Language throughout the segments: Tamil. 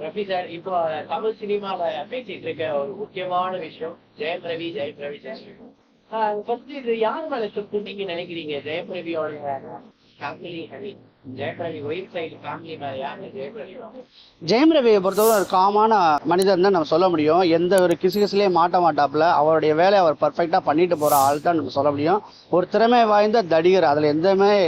ரவி சார், இப்போ தமிழ் சினிமால பேசிட்டு இருக்க ஒரு முக்கியமான விஷயம் ஜெயம் ரவி, ஜெயம் ரவி, ஜெயம் ரவி. ஃபர்ஸ்ட் இது யார் மேல சுட்டு நீங்க நினைக்கிறீங்க? ஜெயம் ரவியோட family, Jayam Ravi wife side family மேல யாரு ஜெயம் ரவி? ஜெயம் ரவியை பொறுத்தவரை ஒரு காமான மனிதன் தான் நம்ம சொல்ல முடியும். எந்த ஒரு கிசுகிசுலேயே மாட்ட மாட்டாப்புல அவருடைய வேலையை அவர் பர்ஃபெக்டாக பண்ணிட்டு போகிற ஆள் தான் நம்ம சொல்ல முடியும். ஒரு திறமை வாய்ந்த நடிகர், அதில்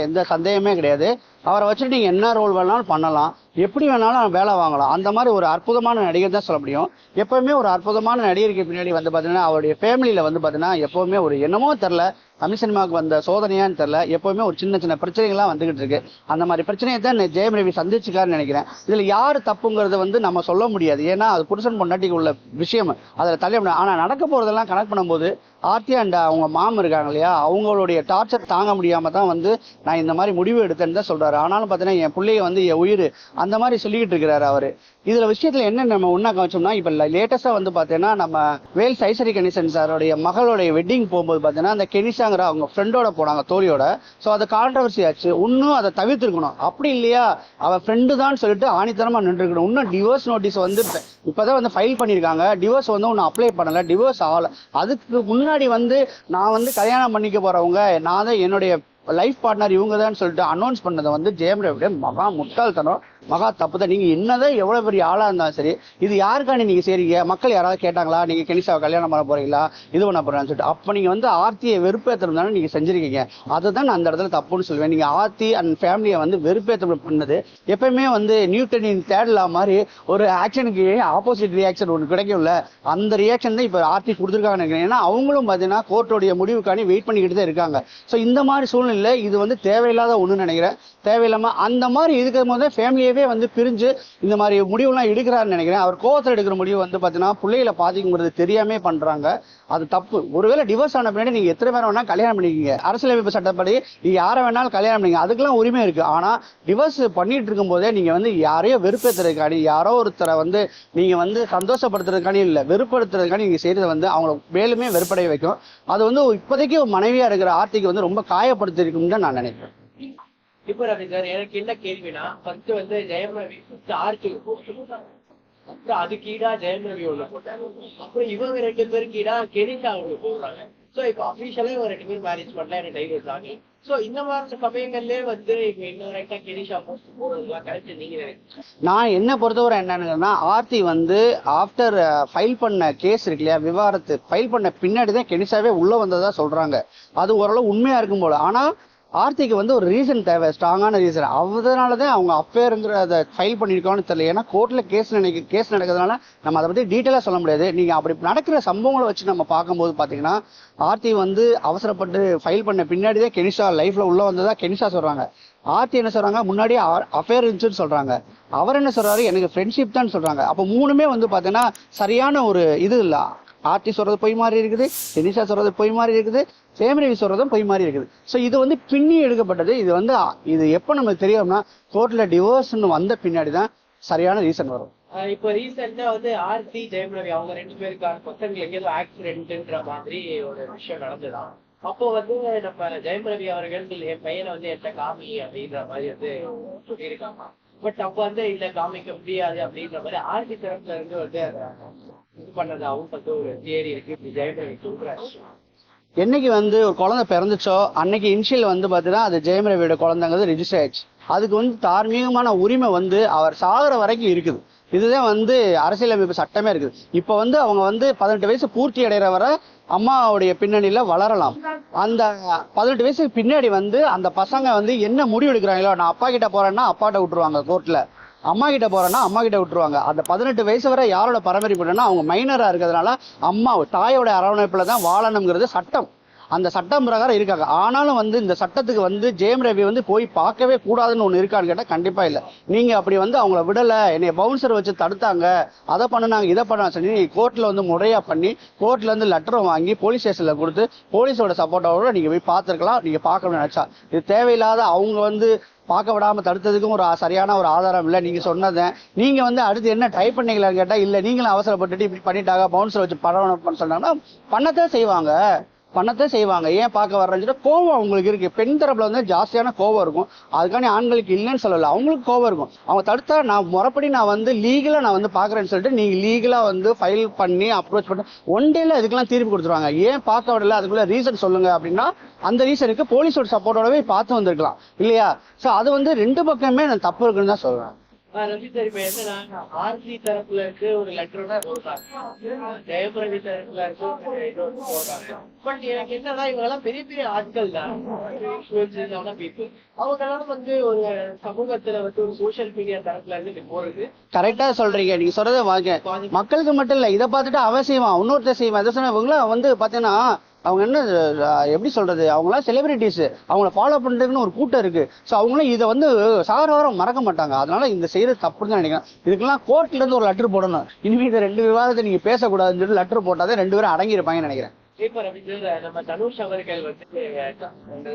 எந்த சந்தேகமே கிடையாது. அவரை வச்சுட்டு நீங்கள் என்ன ரோல் வேணாலும் பண்ணலாம், எப்படி வேணாலும் வேலை வாங்கலாம். அந்த மாதிரி ஒரு அற்புதமான நடிகர் தான் சொல்ல முடியும். எப்போவுமே ஒரு அற்புதமான நடிகருக்கு பின்னாடி வந்து பார்த்தீங்கன்னா அவருடைய ஃபேமிலியில் வந்து பார்த்தீங்கன்னா எப்போவுமே ஒரு என்னமோ தெரில, தமிழ் சினிமாவுக்கு வந்த சோதனையான்னு தெரில, எப்போவுமே ஒரு சின்ன சின்ன பிரச்சனைகள்லாம் வந்துகிட்டு இருக்கு. அந்த மாதிரி பிரச்சனையை தான் ஜெயம் ரவி சந்திச்சுக்காருன்னு நினைக்கிறேன். இதில் யார் தப்புங்கிறது வந்து நம்ம சொல்ல முடியாது. ஏன்னா அது புருஷன் பொண்டாட்டிக்கு உள்ள விஷயம், அதில் தள்ள முடியாது. ஆனால் நடக்க போகிறதெல்லாம் கனெக்ட் பண்ணும்போது ஆர்த்தி அண்ட் அவங்க மாம் இருக்காங்க இல்லையா, அவங்களுடைய டார்ச்சர் தாங்க முடியாமல் தான் வந்து நான் இந்த மாதிரி முடிவு எடுத்தேன்னு தான் சொல்கிறாரு. ஆனாலும் பார்த்தீங்கன்னா என் பிள்ளைய வந்து என் உயிர் அந்த மாதிரி சொல்லிக்கிட்டு இருக்கிறாரு அவர். இதில் விஷயத்தில் என்ன நம்ம ஒன்றா கவனிச்சோம்னா, இப்போ லேட்டஸ்ட்டாக வந்து பார்த்தீங்கன்னா நம்ம வேல் ஐஸ்வரி கணேசன் சாரோடைய மகளுடைய வெட்டிங் போகும்போது பார்த்தீங்கன்னா அந்த கெனிஷாங்கிற அவங்க ஃப்ரெண்டோட போனாங்க, தோழியோட. ஸோ அது கான்ட்ரவர்சி ஆச்சு. இன்னும் அதை தவிர்த்துருக்கணும். அப்படி இல்லையா, அவள் ஃப்ரெண்டு தான் சொல்லிட்டு ஆணித்தனமாக நின்றுருக்கணும். இன்னும் டிவோர்ஸ் நோட்டீஸ் வந்து இப்போதான் வந்து ஃபைல் பண்ணியிருக்காங்க. டிவோர்ஸ் வந்து ஒன்றும் அப்ளை பண்ணலை, டிவோர்ஸ் ஆகலை. அதுக்கு முன்னாடி வந்து நான் வந்து கல்யாணம் பண்ணிக்க போகிறவங்க, நான் தான் என்னுடைய லைஃப் பார்ட்னர் இவங்க தான் சொல்லிட்டு அனௌன்ஸ் பண்ணதை வந்து ஜெயம் ரவியோட மகா முட்டாள்தனம், மகா தப்பு தான். நீங்கள் என்னதான் எவ்வளோ பெரிய ஆளாக இருந்தாலும் சரி, இது யாருக்காண்டி நீங்கள் செய்றீங்க? மக்கள் யாராவது கேட்டாங்களா நீங்கள் கெனிஷாவை கல்யாணம் பண்ண போகிறீங்களா, இது பண்ண போகிறேன்னு சொல்லிட்டு? அப்போ நீங்கள் வந்து ஆர்த்தியை வெறுப்பேற்றம் தானே நீங்கள் செஞ்சுருக்கீங்க. அதுதான் நான் அந்த இடத்துல தப்புன்னு சொல்லுவேன். நீங்கள் ஆர்த்தி அண்ட் ஃபேமிலியை வந்து வெறுப்பேற்றம் பண்ணது எப்பயுமே வந்து நியூட்டனின் தேடலா மாதிரி ஒரு ஆக்ஷனுக்கு ஆப்போசிட் ரியாக்ஷன் ஒன்று கிடைக்கும்ல, அந்த ரியாக்ஷன் தான் இப்போ ஆர்த்தி கொடுத்துருக்காங்கன்னு நினைக்கிறேன். ஏன்னா அவங்களும் பார்த்தீங்கன்னா கோர்ட்டோடைய முடிவுக்காண்டி வெயிட் பண்ணிக்கிட்டு தான் இருக்காங்க. ஸோ இந்த மாதிரி சூழ்நிலை இது வந்து தேவையில்லாத ஒன்றுன்னு நினைக்கிறேன். தேவையில்லாமல் அந்த மாதிரி இருக்கும் போது ஃபேமிலியவே வந்து பிரிஞ்சு இந்த மாதிரி முடிவுலாம் எடுக்கிறாருன்னு நினைக்கிறேன். அவர் கோவத்தில் எடுக்கிற முடிவு வந்து பார்த்தீங்கன்னா பிள்ளைகளை பாதிக்குங்கிறது தெரியாமே பண்ணுறாங்க. அது தப்பு. ஒருவேளை டிவோர்ஸ் ஆன பின்னாடி நீங்கள் எத்தனை பேர் வேணால் கல்யாணம் பண்ணிக்கிங்க, அரசியலமைப்பு சட்டப்படி நீங்கள் யாரை வேணாலும் கல்யாணம் பண்ணிங்க, அதுக்கெல்லாம் உரிமை இருக்குது. ஆனால் டிவோர்ஸ் பண்ணிட்டு இருக்கும் போதே நீங்கள் வந்து யாரையோ வெறுப்பேற்றுறதுக்காண்டி, யாரோ ஒருத்தரை வந்து நீங்கள் வந்து சந்தோஷப்படுத்துறதுக்காண்டி இல்லை, வெறுப்படுத்துறதுக்காண்டி நீங்கள் செய்கிறத வந்து அவங்கள மேலுமே வெறுப்படைய வைக்கும். அது வந்து இப்போதைக்கு மனைவியாக இருக்கிற ஆர்த்திக்கு வந்து ரொம்ப காயப்படுத்திருக்குன்னு தான் நான் நினைக்கிறேன். இப்போ ரவி சார், எனக்கு என்ன கேள்வினா, ஃபர்ஸ்ட் வந்து ஜெயம் ரவி ஆர்த்தி அதுக்கு ஈடா ஜெயம் ரவி ஒண்ணு போட்டாங்க, அப்புறம் இவங்க ரெண்டு பேருக்கு ஈடா கெனிஷா ஒண்ணு போடுறாங்க. ஸோ இப்போ அஃபிஷியலா இவங்க ரெண்டு பேரும் மேரேஜ் பண்ணல, எனக்கு டைவர்ஸ் ஆகி. ஸோ இந்த மாதிரி சமயங்கள்லேயே வந்து இப்போ இன்னொரு கெனிஷா போடுறதுலாம் கரெக்ட் நீங்க நினைக்கிறீங்க? நான் என்ன பொறுத்தவரை என்னன்னா, ஆர்த்தி வந்து ஆஃப்டர் ஃபைல் பண்ண கேஸ் இருக்கு இல்லையா, விவாகரத்து ஃபைல் பண்ண பின்னாடி தான் கெனிஷாவே உள்ள வந்ததா சொல்றாங்க. அது ஓரளவு உண்மையா இருக்கும் போல. ஆனா ஆர்த்திக்கு வந்து ஒரு ரீசன் தேவை, ஸ்ட்ராங்கான ரீசன். அதனால தான் அவங்க அஃபேருங்கிற அதை ஃபைல் பண்ணியிருக்கான்னு தெரியல. ஏன்னா கோர்ட்டில் கேஸ் நடக்கிறதுனால நம்ம அதை பற்றி டீட்டெயிலாக சொல்ல முடியாது. நீங்கள் அப்படி நடக்கிற சம்பவங்களை வச்சு நம்ம பார்க்கும்போது பார்த்தீங்கன்னா ஆர்த்தி வந்து அவசரப்பட்டு ஃபைல் பண்ண பின்னாடி தான் கெனிஷா லைஃப்பில் உள்ள வந்ததா கெனிஷா சொல்கிறாங்க. ஆர்த்தி என்ன சொல்கிறாங்க, முன்னாடியே அஃபேர் இருந்துச்சுன்னு சொல்கிறாங்க. அவர் என்ன சொல்கிறாரு, எனக்கு ஃப்ரெண்ட்ஷிப் தான் சொல்கிறாங்க. அப்போ மூணுமே வந்து பார்த்தீங்கன்னா சரியான ஒரு இது இல்லை. ஆர்த்தி சொல்கிறது பொய் மாதிரி இருக்குது, கெனிஷா சொல்கிறது பொய் மாதிரி இருக்குது, ஜெயம் ரவி சொல்றதும் பொய் மாதிரி இருக்குது. ஸோ இது வந்து பின்னி எடுக்கப்பட்டது. இது எப்போ நமக்கு தெரியும்னா கோர்ட்ல டிவோர்ஸ்னு வந்த பின்னாடி தான் சரியான ரீசன் வரும். இப்போ ரீசெண்டா வந்து ஆர்த்தி ஜெயம் ரவி அவங்க ரெண்டு பேருக்கான பசங்களுக்கு ஏதோ ஆக்சிடென்ட்ன்ற மாதிரி ஒரு விஷயம் நடந்துதான். அப்போ வந்து நம்ம ஜெயம் ரவி அவர்கள் என் பையனை வந்து என்கிட்ட காமி அப்படின்ற மாதிரி வந்து சொல்லியிருக்காங்க. பட் அப்போ வந்து இல்ல காமிக்க முடியாது அப்படின்ற மாதிரி ஆர்த்தி தரப்புல இருந்து வந்து இது பண்ணதாகவும் வந்து ஒரு தியரி இருக்கு. ஜெயம் ரவி சொல்றாரு, என்னைக்கு வந்து ஒரு குழந்தை பிறந்துச்சோ அன்னைக்கு இனிஷியல் வந்து பார்த்தீங்கன்னா அது ஜெயம் ரவியோட குழந்தைங்கிறது ரிஜிஸ்டர் ஆயிடுச்சு. அதுக்கு வந்து தார்மீகமான உரிமை வந்து அவர் சாகிற வரைக்கும் இருக்குது. இதுதான் வந்து அரசியலமைப்பு சட்டமே இருக்குது. இப்போ வந்து அவங்க வந்து 18 வயசு பூர்த்தி அடைகிற வரை அம்மாவுடைய பின்னணியில வளரலாம். அந்த 18 வயசுக்கு பின்னாடி வந்து அந்த பசங்க வந்து என்ன முடிவு எடுக்கிறாங்களோ, நான் அப்பா கிட்ட போறேன்னா அப்பாட்ட விட்டுருவாங்க கோர்ட்ல, அம்மா கிட்ட போறேன்னா அம்மா கிட்ட விட்டுருவாங்க. அந்த 18 வயசு வரை யாரோட பராமரிப்புனா அவங்க மைனரா இருக்கிறதுனால அம்மா தாயோட அரவணைப்புல தான் வாழணுங்கிறது சட்டம். அந்த சட்டம் பிரகாரம் இருக்காங்க. ஆனாலும் வந்து இந்த சட்டத்துக்கு வந்து ஜெயம் ரவி வந்து போய் பார்க்கவே கூடாதுன்னு ஒன்று இருக்கான்னு கேட்டால் கண்டிப்பா இல்லை. நீங்க அப்படி வந்து அவங்கள விடலை, என்னை பவுன்சர் வச்சு தடுத்தாங்க, அதை பண்ணாங்க, இதை பண்ணாங்க சொல்லி கோர்ட்ல வந்து முறையா பண்ணி கோர்ட்ல இருந்து லெட்டரை வாங்கி போலீஸ் ஸ்டேஷன்ல கொடுத்து போலீஸோட சப்போர்ட்டோட நீங்க போய் பார்த்துருக்கலாம். நீங்க பார்க்கணும்னு நினைச்சா இது தேவையில்லாத அவங்க வந்து பார்க்க விடாம தடுத்ததுக்கும் ஒரு சரியான ஒரு ஆதாரம் இல்லை. நீங்க சொன்னதை நீங்க வந்து அடுத்து என்ன ட்ரை பண்ணீங்களான்னு கேட்டா இல்லை, நீங்களும் அவசரப்பட்டுட்டு இப்படி பண்ணிட்டாங்க, பவுன்சர் வச்சு பரவணும் சொன்னாங்கன்னா பண்ணத்தான் செய்வாங்க. பண்ணத்தை செய்வாங்க. ஏன் பார்க்க வர்றேன்னு சொல்லிட்டு கோவம் அவங்களுக்கு இருக்கு. பெண் தரப்புல வந்து ஜாஸ்தியான கோவம் இருக்கும். அதுக்காண்டி ஆண்களுக்கு இல்லைன்னு சொல்லல, அவங்களுக்கு கோவம் இருக்கும். அவங்க தடுத்தா நான் முறைப்படி நான் வந்து லீகலா நான் வந்து பாக்குறேன்னு சொல்லிட்டு நீங்க லீகலா வந்து ஃபைல் பண்ணி அப்ரோச் பண்ணி ஒன் டேல அதுக்கெல்லாம் தீர்ப்பு கொடுத்துருவாங்க. ஏன் பார்க்க விடல, அதுக்குள்ள ரீசன் சொல்லுங்க அப்படின்னா அந்த ரீசனுக்கு போலீஸோட சப்போர்ட்டோடவே பார்த்து வந்திருக்கலாம் இல்லையா? ஸோ அது வந்து ரெண்டு பக்கமே நான் தப்பு இருக்குன்னு தான் சொல்றேன். ரவி சார், இப்ப என்னன்னா ஆர்சி தரப்புல இருக்கு ஒரு லெட்டர் போடுறாங்க, ஜெயம் ரவி தரப்புல இருக்கு இன்னொரு போடுறாங்க. பட் எனக்கு என்னன்னா இவங்க எல்லாம் பெரிய பெரிய ஆட்கள் தான், பீப்புள். அவங்க எல்லாம் வந்து ஒரு சமூகத்துல வந்து ஒரு சோசியல் மீடியா தரப்புல இருந்து போறது கரெக்டா சொல்றீங்க. நீங்க சொல்றதை மக்களுக்கு மட்டும் இல்ல, இதை பார்த்துட்டு அவன் செய்வான், இன்னொருத்தர் செய்வான். இதை சொன்ன இவங்களாம் வந்து பாத்தீங்கன்னா அவங்க என்ன எப்படி சொல்றது, அவங்களாம் செலிபிரிட்டிஸ், அவங்கள ஃபாலோ பண்றதுக்குன்னு ஒரு கூட்டம் இருக்கு. ஸோ அவங்களும் இதை வந்து சாகரம் மறக்க மாட்டாங்க. அதனால இந்த செய்யறது தப்புன்னு தான் நினைக்கிறேன். இதுக்கெல்லாம் கோர்ட்ல இருந்து ஒரு லெட்டர் போடணும். இனிமே இந்த ரெண்டு விவாதத்தை நீங்க பேசக்கூடாதுன்னு சொல்லி லெட்டர் போட்டாதான் ரெண்டு பேரும் அடங்கி இருப்பாங்கன்னு நினைக்கிறேன். இப்ப ரவி சார், நம்ம தனுஷ் அவர்கள் வந்து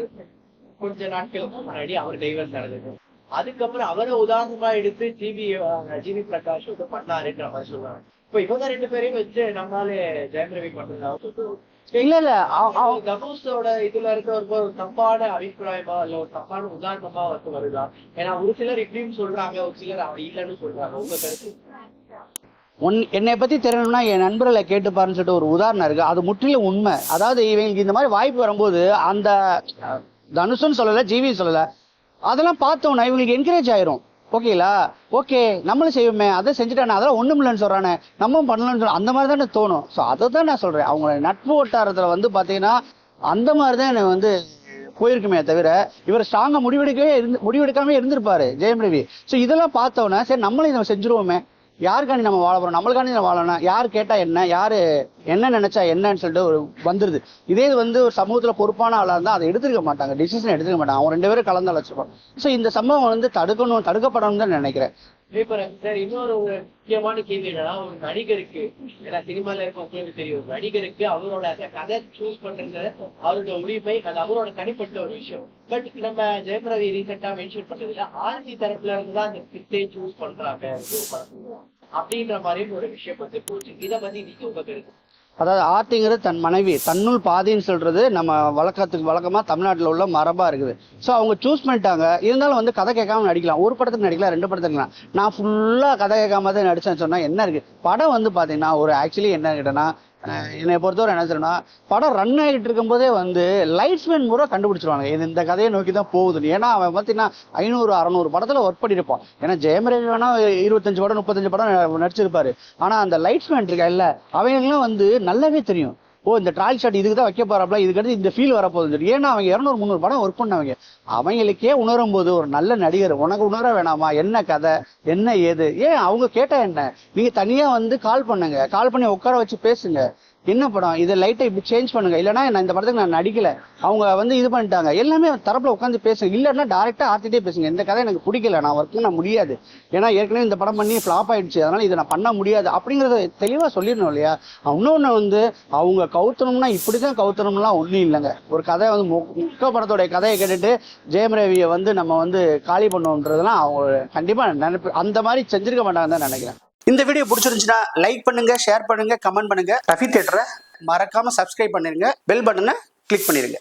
கொஞ்ச நாட்களுக்கு முன்னாடி அவர் டைவர்ஸ் நடந்தது. அதுக்கப்புறம் அவரை உதாரணமா எடுத்து ஜிவி பிரகாஷ் வந்து பண்ணாருன்ற மாதிரி சொல்றாங்க. இப்ப இவங்க ரெண்டு பேரையும் வச்சு நம்மளால ஜெயம் ரவி பண்றதா இல்ல இல்ல தனுஷோட இதுல இருக்க ஒரு தப்பான அபிப்பிராயமா இல்ல ஒரு தப்பான உதாரணமா வந்து வருதா? ஏன்னா ஒரு சிலர் இப்படின்னு சொல்றாங்க, ஒரு சிலர் அவன் இல்லைன்னு சொல்றாங்க. உங்க கருத்து? என்னை பத்தி தெரியணும்னா என் நண்பர்களை கேட்டுப்பாருன்னு சொல்லிட்டு ஒரு உதாரணம் இருக்கு. அது முற்றிலும் உண்மை. அதாவது இவங்களுக்கு இந்த மாதிரி வாய்ப்பு வரும்போது அந்த தனுஷுன்னு சொல்லல, ஜிவி சொல்லல, அதெல்லாம் பார்த்தோம்னா இவங்களுக்கு என்கரேஜ் ஆயிரும். ஓகேங்களா, ஓகே நம்மளும் செய்வோமே, அதை செஞ்சுட்டானே, அதெல்லாம் ஒண்ணும் இல்லைன்னு சொல்றானே, நம்மளும் பண்ணலன்னு சொல்ல, அந்த மாதிரி தானே தோணும். ஸோ அதை தான் நான் சொல்றேன். அவங்க நட்பு வட்டாரத்துல வந்து பாத்தீங்கன்னா அந்த மாதிரிதான் எனக்கு வந்து போயிருக்குமே தவிர இவர் ஸ்ட்ராங்கா முடிவெடுக்காம இருந்திருப்பாரு ஜெயம் ரவி. ஸோ இதெல்லாம் பார்த்தோன்னா சரி நம்மளும் இதை செஞ்சுருவோமே, யாருக்காண்டி நம்ம வாழ போறோம், நம்மளுக்காண்டி நம்ம வாழணும், யார் கேட்டா என்ன, யாரு என்ன நினைச்சா என்னன்னு சொல்லிட்டு ஒரு வந்துருது. இதே வந்து ஒரு சமூகத்துல பொறுப்பான ஆளா இருந்தா அதை எடுத்துக்க மாட்டாங்க, டிசிஷன் எடுத்துக்க மாட்டாங்க. அவங்க ரெண்டு பேரும் கலந்து அழைச்சிருப்பாங்க. ஸோ இந்த சம்பவம் வந்து தடுக்கப்படணும்னு தான் நினைக்கிறேன். சார், இன்னொரு முக்கியமான கேள்வி என்னன்னா, ஒரு நடிகருக்கு, ஏன்னா சினிமால இருக்க உங்களுக்கு தெரியும், ஒரு நடிகருக்கு அவரோட கதை சூஸ் பண்றது அவரோட உரிமை, அது அவரோட தனிப்பட்ட ஒரு விஷயம். பட் நம்ம ஜெயம் ரவி ரீசெண்டா மென்ஷன் பண்றதுல ஆர்சி தரப்புல இருந்து தான் அந்த ஸ்கிரிப்டே சூஸ் பண்றாங்க அப்படின்ற மாதிரி ஒரு விஷயம் வந்து போச்சு. இதை பத்தி நீங்க உங்க கருத்து? அதாவது ஆர்த்திங்கிறது தன் மனைவி, தன்னுள் பாதின்னு சொல்றது நம்ம வழக்கமா தமிழ்நாட்டில் உள்ள மரபா இருக்குது. ஸோ அவங்க சூஸ் பண்ணிட்டாங்க. இருந்தாலும் வந்து கதை கேட்காம நடிக்கலாம், ஒரு படத்துக்கு நடிக்கலாம், ரெண்டு படத்துக்கு நடிக்கலாம். நான் ஃபுல்லா கதை கேட்காம தான் நடிச்சேன்னு சொன்னா என்ன இருக்கு? படம் வந்து பாத்தீங்கன்னா ஒரு ஆக்சுவலி என்ன கேட்டேன்னா, என்னை பொறுத்தவரை என்ன சொல்றேன்னா, படம் ரன் ஆகிட்டு இருக்கும் போதே வந்து லைட்ஸ்மேன் முறை கண்டுபிடிச்சிருவாங்க இது இந்த கதையை நோக்கி தான் போகுதுன்னு. ஏன்னா அவன் பார்த்தீங்கன்னா 500-600 படத்துல ஒர்க் பண்ணிருப்பான். ஏன்னா ஜெயம் ரவி வேணா 25 படம் 35 படம் நடிச்சிருப்பாரு. ஆனா அந்த லைட்ஸ்மேன் இருக்கா இல்ல, அவங்களுக்குலாம் வந்து நல்லாவே தெரியும், ஓ இந்த ட்ராலி ஷாட் இதுக்கு தான் வைக்க போறாப்ல, இதுக்கு இந்த ஃபீல் வரப்போகுது. ஏன்னா அவங்க 200-300 படம் ஒர்க் பண்ணவங்க. அவங்களுக்கே உணரும் போது ஒரு நல்ல நடிகர் உனக்கு உணர வேணாமா, என்ன கதை என்ன ஏது, ஏன் அவங்க கேட்டா என்ன, நீங்க தனியா வந்து கால் பண்ணுங்க, கால் பண்ணி உட்கார வச்சு பேசுங்க, என்ன படம் இதை லைட்டை இப்படி சேஞ்ச் பண்ணுங்க, இல்லைன்னா நான் இந்த படத்துக்கு நான் நடிக்கல, அவங்க வந்து இது பண்ணிட்டாங்க, எல்லாமே தரப்புல உட்காந்து பேசுங்க. இல்லைன்னா டேரக்டா ஆர்த்திட்டே பேசுங்க, இந்த கதை எனக்கு பிடிக்கல, நான் ஒர்க் பண்ண முடியாது, ஏன்னா ஏற்கனவே இந்த படம் பண்ணி ஃபிளாப் ஆயிடுச்சு, அதனால இதை நான் பண்ண முடியாது அப்படிங்கறத தெளிவா சொல்லிடணும் இல்லையா? இன்னொன்னு வந்து அவங்க கவுத்தணும்னா இப்படிதான் கவுத்தணும்லாம் ஒன்றும் இல்லைங்க. ஒரு கதை வந்து முக்க படத்தோடைய கதையை கேட்டுட்டு ஜெயம் ரவியை வந்து நம்ம வந்து காலி பண்ணுவோம்ன்றதெல்லாம் அவங்க கண்டிப்பா நினைப்பு அந்த மாதிரி செஞ்சிருக்க மாட்டாங்கன்னு தான் நினைக்கிறேன். இந்த வீடியோ பிடிச்சிருந்துச்சுன்னா லைக் பண்ணுங்க, ஷேர் பண்ணுங்க, கமெண்ட் பண்ணுங்க. ரஃபி தியேட்டரை மறக்காம சப்ஸ்கிரைப் பண்ணிருங்க, பெல் பட்டனை கிளிக் பண்ணிருங்க.